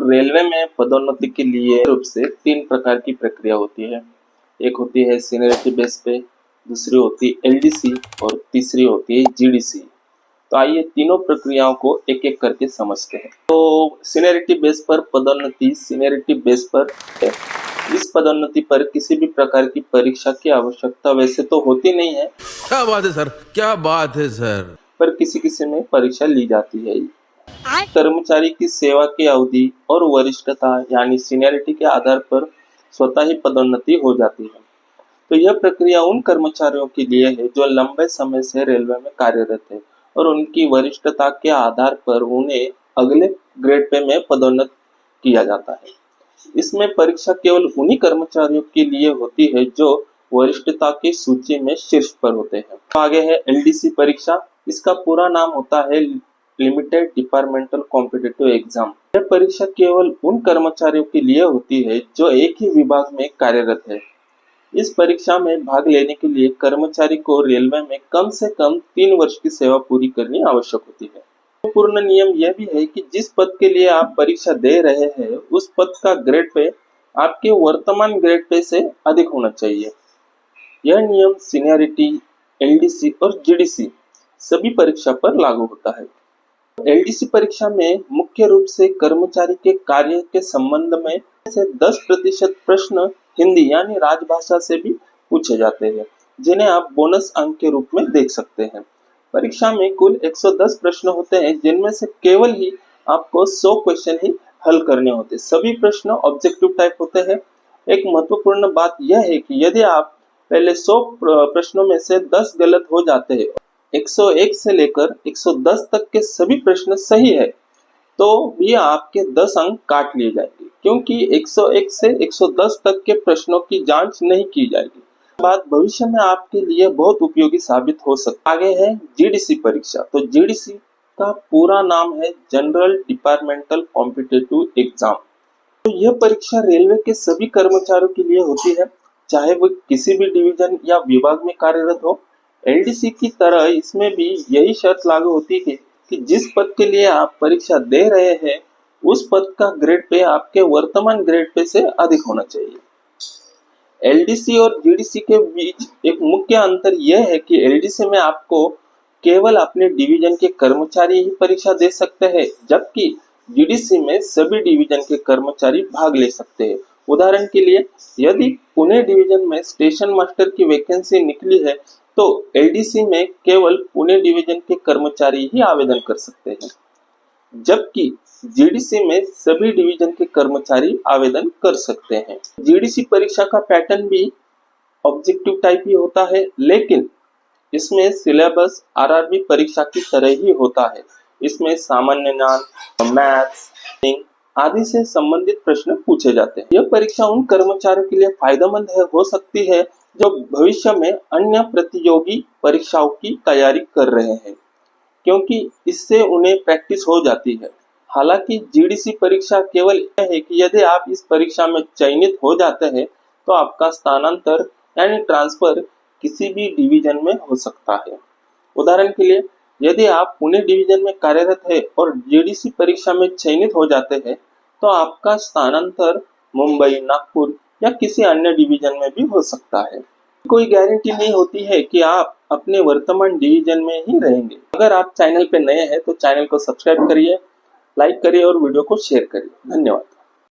Railway में पदोन्नति के लिए रूप से 3 प्रकार की प्रक्रिया होती है। एक होती है सीनियरिटी बेस पे, दूसरी होती है एलडीसी और तीसरी होती है जीडीसी। तो आइए तीनों प्रक्रियाओं को एक एक करके समझते हैं। तो सीनियरिटी बेस पर पदोन्नति सीनियरिटी बेस पर है। इस पदोन्नति पर किसी भी प्रकार की परीक्षा की आवश्यकता वैसे तो होती नहीं है, क्या बात है सर, क्या बात है सर। पर किसी में परीक्षा ली जाती है। कर्मचारी की सेवा की अवधि और वरिष्ठता यानी सीनियरिटी के आधार पर स्वतः ही पदोन्नति हो जाती है। तो यह प्रक्रिया उन कर्मचारियों के लिए है जो लंबे समय से रेलवे में कार्यरत है और उनकी वरिष्ठता के आधार पर उन्हें अगले ग्रेड पे में पदोन्नत किया जाता है। इसमें परीक्षा केवल उन्हीं कर्मचारियों के लिए होती है जो वरिष्ठता की सूची में शीर्ष पर होते हैं। आगे है एलडीसी परीक्षा। इसका पूरा नाम होता है लिमिटेड डिपार्टमेंटल कॉम्पिटिटिव एग्जाम। यह परीक्षा केवल उन कर्मचारियों के लिए होती है जो एक ही विभाग में कार्यरत है। इस परीक्षा में भाग लेने के लिए कर्मचारी को रेलवे में कम से कम 3 वर्ष की सेवा पूरी करनी आवश्यक होती है। पूर्ण नियम यह भी है कि जिस पद के लिए आप परीक्षा दे रहे हैं उस पद का ग्रेड पे आपके वर्तमान ग्रेड पे से अधिक होना चाहिए। यह नियम सीनियरिटी, एलडीसी और जीडीसी सभी परीक्षा पर लागू होता है। एलडीसी परीक्षा में मुख्य रूप से कर्मचारी के कार्य के संबंध में से 10% प्रश्न हिंदी यानी राजभाषा से भी पूछे जाते हैं, जिन्हें आप बोनस अंक के रूप में देख सकते हैं। परीक्षा में कुल 110 प्रश्न होते हैं, जिनमें से केवल ही आपको 100 क्वेश्चन ही हल करने होते हैं। सभी प्रश्न ऑब्जेक्टिव टाइप होते हैं। एक महत्वपूर्ण बात यह है कि यदि आप पहले 100 प्रश्नों में से 10 गलत हो जाते हैं, 101 से लेकर 110 तक के सभी प्रश्न सही है, तो भी आपके 10 अंक काट लिए जाएंगे, क्योंकि 101 से 110 तक के प्रश्नों की जांच नहीं की जाएगी। बात भविष्य में आपके लिए बहुत उपयोगी साबित हो सकती है। आगे है जीडीसी परीक्षा। तो जीडीसी का पूरा नाम है जनरल डिपार्टमेंटल कॉम्पिटिटिव एग्जाम। तो यह परीक्षा रेलवे के सभी कर्मचारियों के लिए होती है, चाहे वो किसी भी डिवीजन या विभाग में कार्यरत हो। एलडीसी की तरह इसमें भी यही शर्त लागू होती है कि जिस पद के लिए आप परीक्षा दे रहे हैं उस पद का ग्रेड पे आपके वर्तमान ग्रेड पे से अधिक होना चाहिए। एलडीसी और जीडीसी के बीच एक मुख्य अंतर यह है कि एलडीसी में आपको केवल अपने डिवीजन के कर्मचारी ही परीक्षा दे सकते हैं, जबकि जीडीसी में सभी डिवीजन के कर्मचारी भाग ले सकते हैं। उदाहरण के लिए, यदि पुणे डिवीजन में स्टेशन मास्टर की वैकेंसी निकली है तो एलडीसी में केवल पुणे डिवीजन के कर्मचारी ही आवेदन कर सकते हैं, जबकि जीडीसी में सभी डिवीजन के कर्मचारी आवेदन कर सकते हैं। जीडीसी परीक्षा का पैटर्न भी ऑब्जेक्टिव टाइप ही होता है, लेकिन इसमें सिलेबस आरआरबी परीक्षा की तरह ही होता है। इसमें सामान्य ज्ञान, मैथ्स आदि से संबंधित प्रश्न पूछे जाते हैं। यह परीक्षा उन कर्मचारियों के लिए फायदेमंद हो सकती है जो भविष्य में अन्य प्रतियोगी परीक्षाओं की तैयारी कर रहे हैं, क्योंकि इससे उन्हें प्रैक्टिस हो जाती है। हालांकि जीडीसी परीक्षा केवल यह है कि यदि आप इस परीक्षा में चयनित हो जाते हैं तो आपका स्थानांतर यानी ट्रांसफर किसी भी डिवीजन में हो सकता है। उदाहरण के लिए, यदि आप पुणे डिवीजन में कार्यरत है और जीडीसी परीक्षा में चयनित हो जाते हैं तो आपका स्थानांतर मुंबई, नागपुर या किसी अन्य डिवीजन में भी हो सकता है। कोई गारंटी नहीं होती है कि आप अपने वर्तमान डिवीजन में ही रहेंगे। अगर आप चैनल पे नए हैं तो चैनल को सब्सक्राइब करिए, लाइक करिए और वीडियो को शेयर करिए। धन्यवाद।